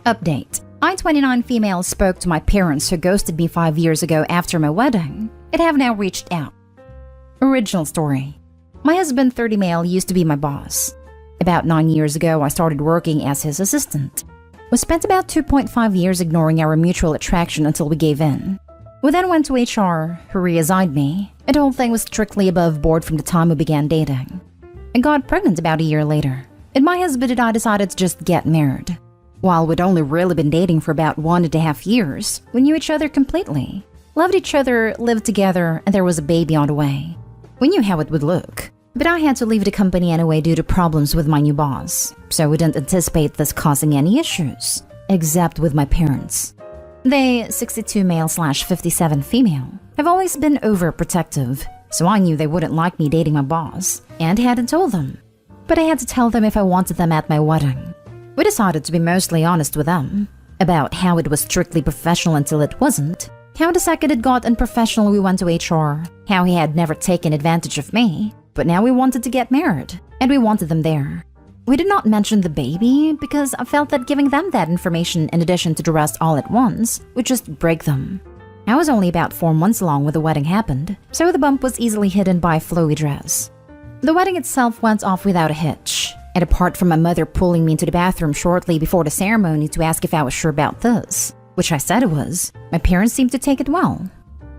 Update. I, 29 female, spoke to my parents who ghosted me 5 years ago after my wedding and have now reached out. Original story. My husband, 30 male, used to be my boss. About 9 years ago, I started working as his assistant. We spent about 2.5 years ignoring our mutual attraction until we gave in. We then went to HR, who reassigned me, and the whole thing was strictly above board from the time we began dating. I got pregnant about a year later, and my husband and I decided to just get married. While we'd only really been dating for about 1.5 years, we knew each other completely, loved each other, lived together, and there was a baby on the way. We knew how it would look, but I had to leave the company anyway due to problems with my new boss, so we didn't anticipate this causing any issues, except with my parents. They, 62 male/57 female, have always been overprotective, so I knew they wouldn't like me dating my boss, and hadn't told them. But I had to tell them if I wanted them at my wedding. We decided to be mostly honest with them about how it was strictly professional until it wasn't, how the second it got unprofessional we went to HR, how he had never taken advantage of me, but now we wanted to get married, and we wanted them there. We did not mention the baby because I felt that giving them that information in addition to the rest all at once would just break them. I was only about 4 months along when the wedding happened, so the bump was easily hidden by a flowy dress. The wedding itself went off without a hitch. And apart from my mother pulling me into the bathroom shortly before the ceremony to ask if I was sure about this, which I said I was, my parents seemed to take it well.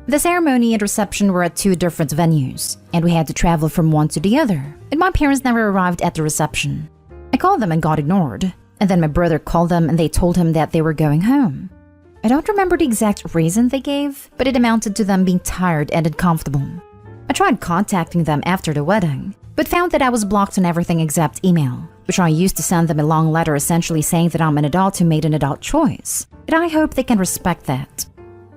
The ceremony and reception were at 2 different venues, and we had to travel from one to the other, and my parents never arrived at the reception. I called them and got ignored, and then my brother called them and they told him that they were going home. I don't remember the exact reason they gave, but it amounted to them being tired and uncomfortable. I tried contacting them after the wedding, but found that I was blocked on everything except email, which I used to send them a long letter essentially saying that I'm an adult who made an adult choice, and I hope they can respect that.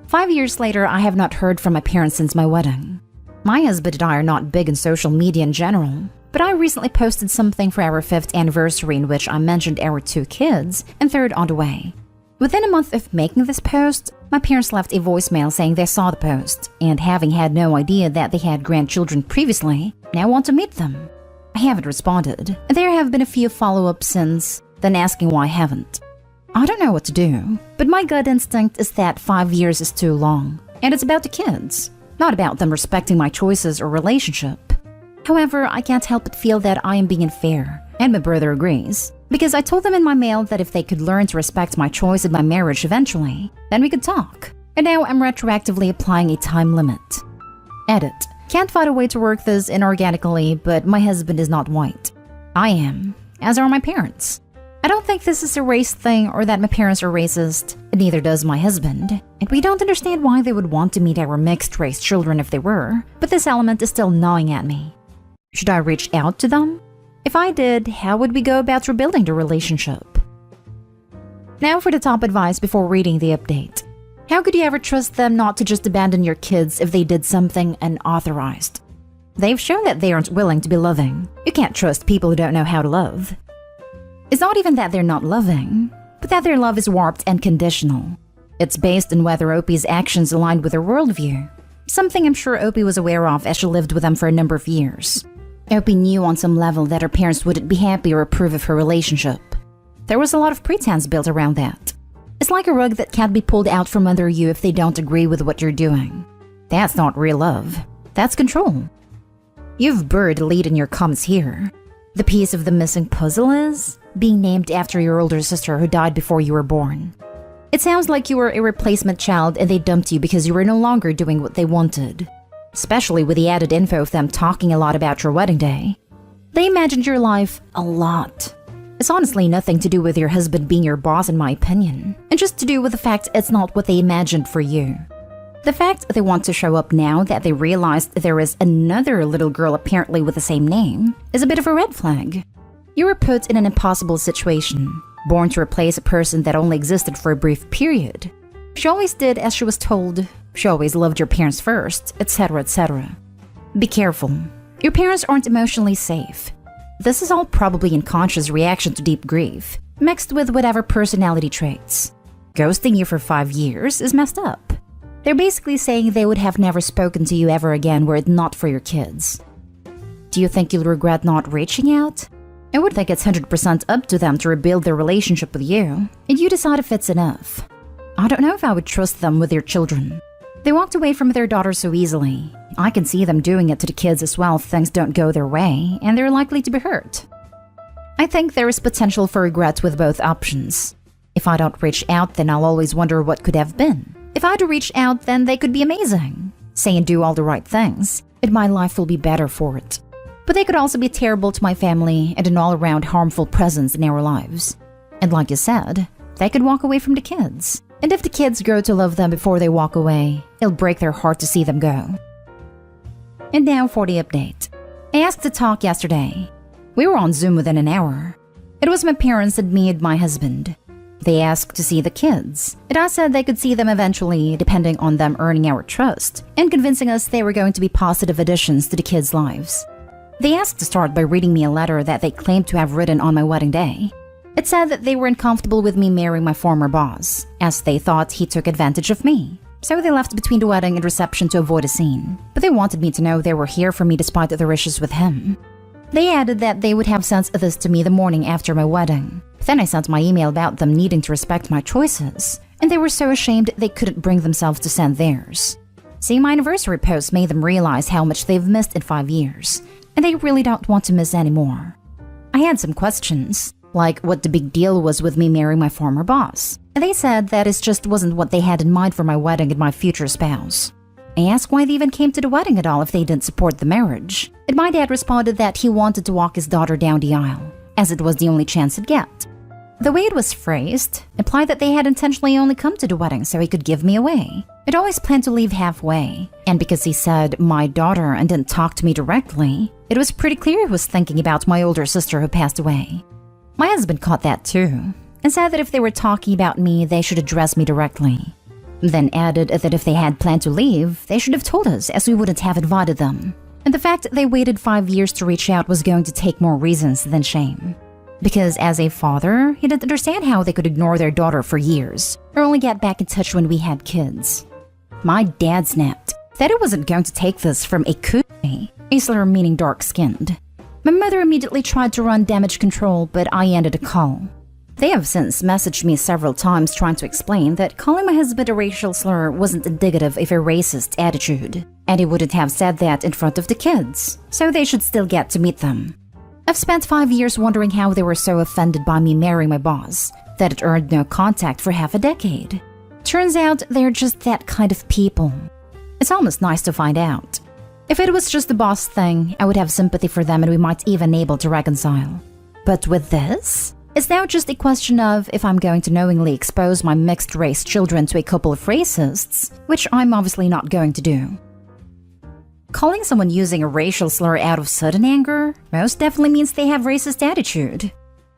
5 years later, I have not heard from my parents since my wedding. My husband and I are not big in social media in general, but I recently posted something for our 5th anniversary in which I mentioned our 2 kids and 3rd on the way. Within a month of making this post, my parents left a voicemail saying they saw the post, and having had no idea that they had grandchildren previously, now want to meet them. I haven't responded, and there have been a few follow-ups since, then asking why I haven't. I don't know what to do, but my gut instinct is that 5 years is too long, and it's about the kids, not about them respecting my choices or relationship. However, I can't help but feel that I am being unfair, and my brother agrees, because I told them in my mail that if they could learn to respect my choice in my marriage eventually, then we could talk. And now I'm retroactively applying a time limit. Edit. Can't find a way to work this inorganically, but my husband is not white. I am, as are my parents. I don't think this is a race thing or that my parents are racist, and neither does my husband. And we don't understand why they would want to meet our mixed-race children if they were, but this element is still gnawing at me. Should I reach out to them? If I did, how would we go about rebuilding the relationship? Now for the top advice before reading the update. How could you ever trust them not to just abandon your kids if they did something unauthorized? They've shown that they aren't willing to be loving. You can't trust people who don't know how to love. It's not even that they're not loving, but that their love is warped and conditional. It's based on whether Opie's actions aligned with her worldview, something I'm sure Opie was aware of as she lived with them for a number of years. Opie knew on some level that her parents wouldn't be happy or approve of her relationship. There was a lot of pretense built around that. It's like a rug that can't be pulled out from under you if they don't agree with what you're doing. That's not real love. That's control. You've buried the lead in your comments here. The piece of the missing puzzle is being named after your older sister who died before you were born. It sounds like you were a replacement child and they dumped you because you were no longer doing what they wanted. Especially with the added info of them talking a lot about your wedding day. They imagined your life a lot. It's honestly nothing to do with your husband being your boss in my opinion, and just to do with the fact it's not what they imagined for you. The fact they want to show up now that they realized there is another little girl apparently with the same name is a bit of a red flag. You were put in an impossible situation, born to replace a person that only existed for a brief period. She always did as she was told, she always loved your parents first, etc., etc. Be careful. Your parents aren't emotionally safe. This is all probably unconscious reaction to deep grief, mixed with whatever personality traits. Ghosting you for 5 years is messed up. They're basically saying they would have never spoken to you ever again were it not for your kids. Do you think you'll regret not reaching out? I would think it's 100% up to them to rebuild their relationship with you, and you decide if it's enough. I don't know if I would trust them with their children. They walked away from their daughter so easily. I can see them doing it to the kids as well if things don't go their way, and they're likely to be hurt. I think there is potential for regret with both options. If I don't reach out, then I'll always wonder what could have been. If I do reach out, then they could be amazing. Say and do all the right things, and my life will be better for it. But they could also be terrible to my family and an all-around harmful presence in our lives. And like you said, they could walk away from the kids. And if the kids grow to love them before they walk away, it'll break their heart to see them go. And now for the update. I asked to talk yesterday. We were on Zoom within an hour. It was my parents and me and my husband. They asked to see the kids, and I said they could see them eventually depending on them earning our trust and convincing us they were going to be positive additions to the kids' lives. They asked to start by reading me a letter that they claimed to have written on my wedding day. It said that they were uncomfortable with me marrying my former boss, as they thought he took advantage of me. So they left between the wedding and reception to avoid a scene, but they wanted me to know they were here for me despite their issues with him. They added that they would have sent this to me the morning after my wedding. Then I sent my email about them needing to respect my choices, and they were so ashamed they couldn't bring themselves to send theirs. Seeing my anniversary post made them realize how much they've missed in 5 years, and they really don't want to miss anymore. I had some questions, like what the big deal was with me marrying my former boss, and they said that it just wasn't what they had in mind for my wedding and my future spouse. I asked why they even came to the wedding at all if they didn't support the marriage, and my dad responded that he wanted to walk his daughter down the aisle, as it was the only chance he'd get. The way it was phrased implied that they had intentionally only come to the wedding so he could give me away. I'd always planned to leave halfway, and because he said my daughter and didn't talk to me directly, it was pretty clear he was thinking about my older sister who passed away. My husband caught that too, and said that if they were talking about me, they should address me directly. Then added that if they had planned to leave, they should have told us as we wouldn't have invited them. And the fact they waited 5 years to reach out was going to take more reasons than shame. Because as a father, he didn't understand how they could ignore their daughter for years, or only get back in touch when we had kids. My dad snapped that it wasn't going to take this from a kude, a slur meaning dark-skinned. My mother immediately tried to run damage control, but I ended a call. They have since messaged me several times trying to explain that calling my husband a racial slur wasn't indicative of a racist attitude, and he wouldn't have said that in front of the kids, so they should still get to meet them. I've spent 5 years wondering how they were so offended by me marrying my boss that it earned no contact for half a decade. Turns out they're just that kind of people. It's almost nice to find out. If it was just the boss thing, I would have sympathy for them and we might even be able to reconcile. But with this, it's now just a question of if I'm going to knowingly expose my mixed-race children to a couple of racists, which I'm obviously not going to do. Calling someone using a racial slur out of sudden anger most definitely means they have racist attitude.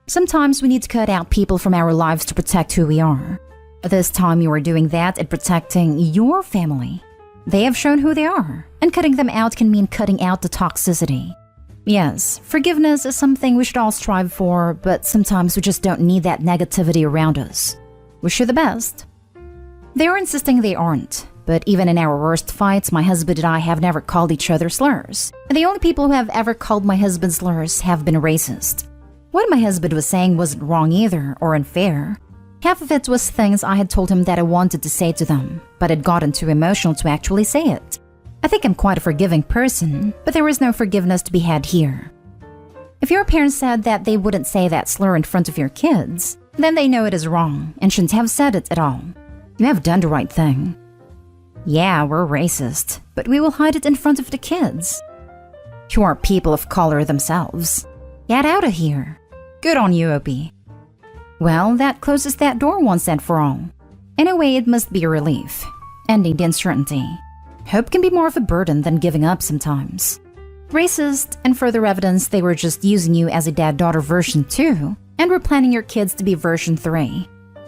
Sometimes we need to cut out people from our lives to protect who we are. This time you are doing that and protecting your family. They have shown who they are, and cutting them out can mean cutting out the toxicity. Yes, forgiveness is something we should all strive for, but sometimes we just don't need that negativity around us. Wish you the best. They are insisting they aren't. But even in our worst fights, my husband and I have never called each other slurs. And the only people who have ever called my husband slurs have been racist. What my husband was saying wasn't wrong either, or unfair. Half of it was things I had told him that I wanted to say to them, but had gotten too emotional to actually say it. I think I'm quite a forgiving person, but there is no forgiveness to be had here. If your parents said that they wouldn't say that slur in front of your kids, then they know it is wrong and shouldn't have said it at all. You have done the right thing. Yeah, we're racist, but we will hide it in front of the kids. You are people of color themselves. Get out of here. Good on you, Opie. Well, that closes that door once and for all. In a way, it must be a relief, ending the uncertainty. Hope can be more of a burden than giving up sometimes. Racist, and further evidence they were just using you as a dad-daughter version 2, and were planning your kids to be version 3.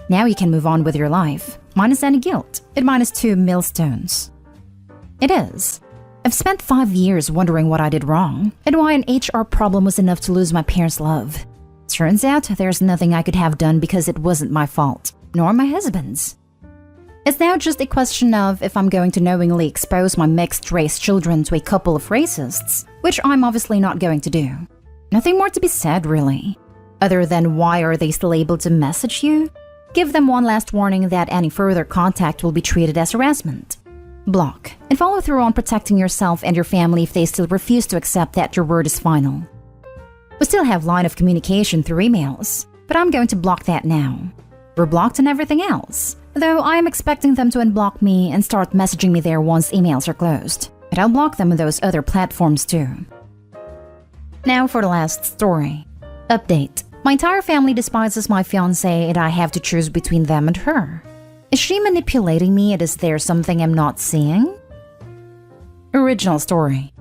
Now you can move on with your life, minus any guilt, and minus 2 millstones. It is. I've spent 5 years wondering what I did wrong, and why an HR problem was enough to lose my parents' love. Turns out there's nothing I could have done because it wasn't my fault, nor my husband's. It's now just a question of if I'm going to knowingly expose my mixed-race children to a couple of racists, which I'm obviously not going to do. Nothing more to be said, really. Other than why are they still able to message you? Give them one last warning that any further contact will be treated as harassment. Block, and follow through on protecting yourself and your family if they still refuse to accept that your word is final. We still have line of communication through emails, but I'm going to block that now. We're blocked on everything else, though I am expecting them to unblock me and start messaging me there once emails are closed. But I'll block them on those other platforms too. Now for the last story. Update. My entire family despises my fiancé and I have to choose between them and her. Is she manipulating me and is there something I'm not seeing? Original story.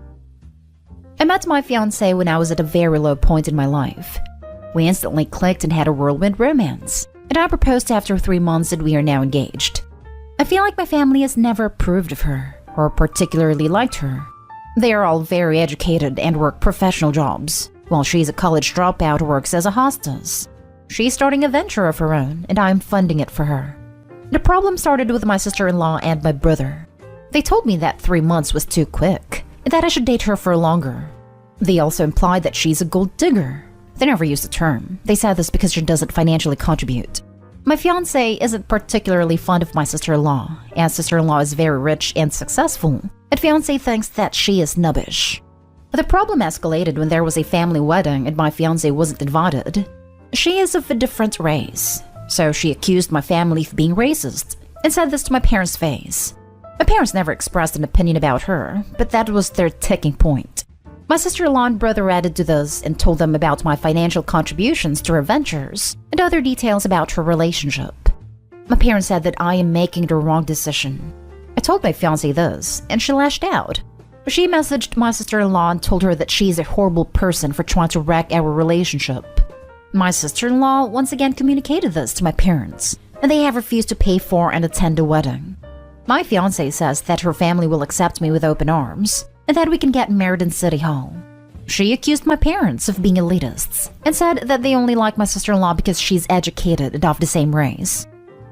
I met my fiancé when I was at a very low point in my life. We instantly clicked and had a whirlwind romance, and I proposed after 3 months and we are now engaged. I feel like my family has never approved of her, or particularly liked her. They are all very educated and work professional jobs, while she's a college dropout who works as a hostess. She's starting a venture of her own, and I'm funding it for her. The problem started with my sister-in-law and my brother. They told me that 3 months was too quick, and that I should date her for longer. They also implied that she's a gold digger. They never used the term. They said this because she doesn't financially contribute. My fiancé isn't particularly fond of my sister-in-law, as sister-in-law is very rich and successful, and fiancé thinks that she is snobbish. The problem escalated when there was a family wedding and my fiancé wasn't invited. She is of a different race, so she accused my family of being racist and said this to my parents' face. My parents never expressed an opinion about her, but that was their ticking point. My sister-in-law and brother added to this and told them about my financial contributions to her ventures and other details about her relationship. My parents said that I am making the wrong decision. I told my fiancé this, and she lashed out. She messaged my sister-in-law and told her that she's a horrible person for trying to wreck our relationship. My sister-in-law once again communicated this to my parents, and they have refused to pay for and attend the wedding. My fiancé says that her family will accept me with open arms, and that we can get married in City Hall. She accused my parents of being elitists, and said that they only like my sister-in-law because she's educated and of the same race.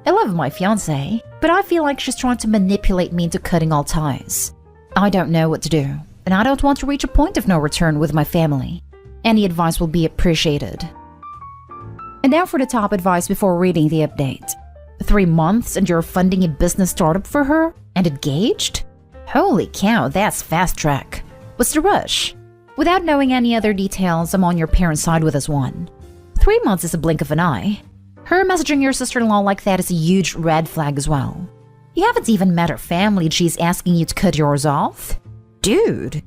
I love my fiancé, but I feel like she's trying to manipulate me into cutting all ties. I don't know what to do, and I don't want to reach a point of no return with my family. Any advice will be appreciated. And now for the top advice before reading the update. 3 months and you're funding a business startup for her? And engaged? Holy cow, that's fast track. What's the rush? Without knowing any other details, I'm on your parents' side with this one. 3 months is a blink of an eye. Her messaging your sister-in-law like that is a huge red flag as well. You haven't even met her family and she's asking you to cut yours off? Dude.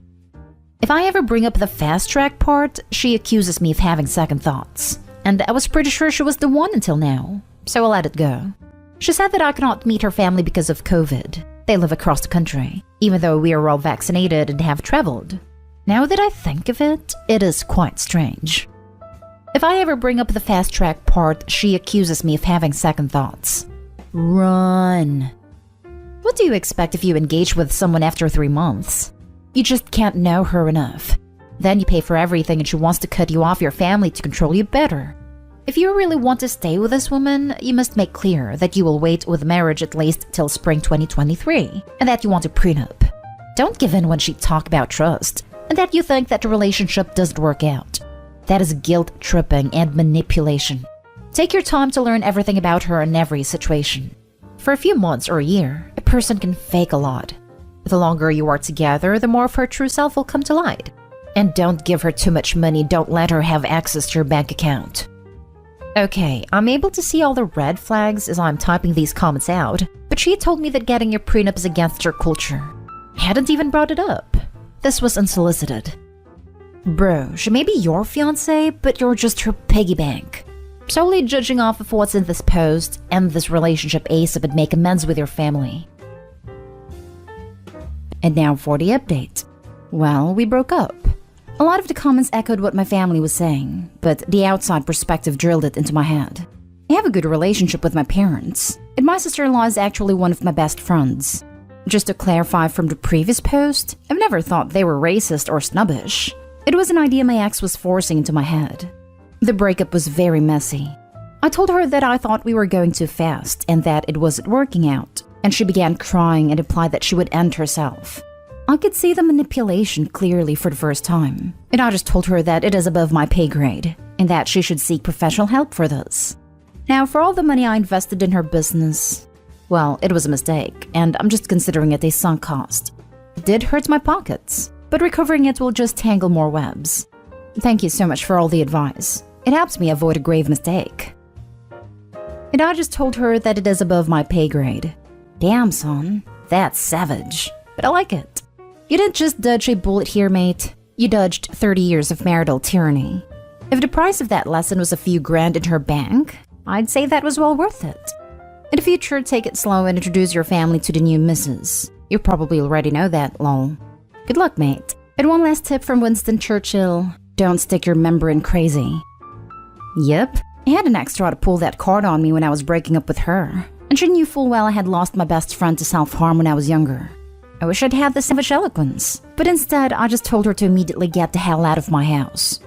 If I ever bring up the fast track part, she accuses me of having second thoughts. And I was pretty sure she was the one until now, so I let it go. She said that I cannot meet her family because of COVID. They live across the country, even though we are all vaccinated and have traveled. Now that I think of it, it is quite strange. If I ever bring up the fast track part, she accuses me of having second thoughts. Run. What do you expect if you engage with someone after 3 months? You just can't know her enough. Then you pay for everything and she wants to cut you off your family to control you better. If you really want to stay with this woman, you must make clear that you will wait with marriage at least till spring 2023, and that you want a prenup. Don't give in when she talks about trust, and that you think that the relationship doesn't work out. That is guilt-tripping and manipulation. Take your time to learn everything about her in every situation. For a few months or a year, a person can fake a lot. The longer you are together, the more of her true self will come to light. And don't give her too much money, don't let her have access to your bank account. Okay, I'm able to see all the red flags as I'm typing these comments out, but she told me that getting your prenup is against her culture. Hadn't even brought it up. This was unsolicited. Bro, she may be your fiancé, but you're just her piggy bank. Solely judging off of what's in this post, end this relationship ASAP and make amends with your family. And now for the update. Well, we broke up. A lot of the comments echoed what my family was saying, but the outside perspective drilled it into my head. I have a good relationship with my parents, and my sister-in-law is actually one of my best friends. Just to clarify from the previous post, I've never thought they were racist or snobbish. It was an idea my ex was forcing into my head. The breakup was very messy. I told her that I thought we were going too fast and that it wasn't working out, and she began crying and implied that she would end herself. I could see the manipulation clearly for the first time, and I just told her that it is above my pay grade and that she should seek professional help for this. Now, for all the money I invested in her business, well, it was a mistake, and I'm just considering it a sunk cost. It did hurt my pockets, but recovering it will just tangle more webs. Thank you so much for all the advice. It helps me avoid a grave mistake. And I just told her that it is above my pay grade. Damn, son, that's savage, but I like it. You didn't just dodge a bullet here, mate. You dodged 30 years of marital tyranny. If the price of that lesson was a few grand in her bank, I'd say that was well worth it. In the future, take it slow and introduce your family to the new missus. You probably already know that, lol. Good luck, mate. And one last tip from Winston Churchill, don't stick your member in crazy. Yep, I had an extra to pull that card on me when I was breaking up with her, and she knew full well I had lost my best friend to self-harm when I was younger. I wish I'd had the savage eloquence, but instead I just told her to immediately get the hell out of my house.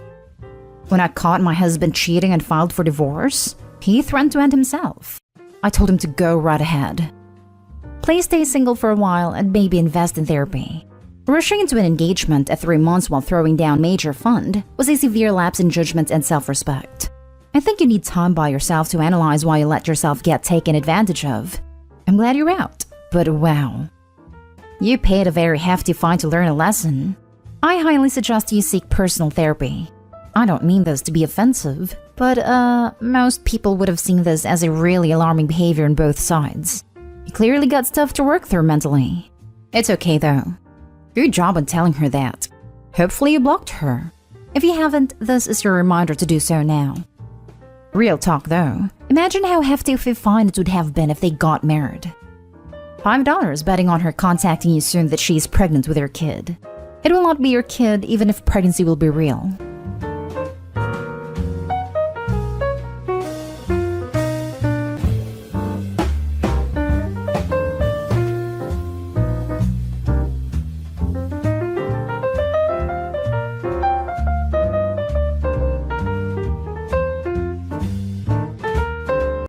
When I caught my husband cheating and filed for divorce, he threatened to end himself. I told him to go right ahead. Please stay single for a while and maybe invest in therapy. Rushing into an engagement at 3 months while throwing down major fund was a severe lapse in judgment and self-respect. I think you need time by yourself to analyze why you let yourself get taken advantage of. I'm glad you're out, but wow. You paid a very hefty fine to learn a lesson. I highly suggest you seek personal therapy. I don't mean this to be offensive, but most people would have seen this as a really alarming behavior on both sides. You clearly got stuff to work through mentally. It's okay though. Good job on telling her that. Hopefully you blocked her. If you haven't, this is your reminder to do so now. Real talk though, imagine how hefty of a fine it would have been if they got married. $5 betting on her contacting you soon that she's pregnant with her kid. It will not be your kid even if pregnancy will be real.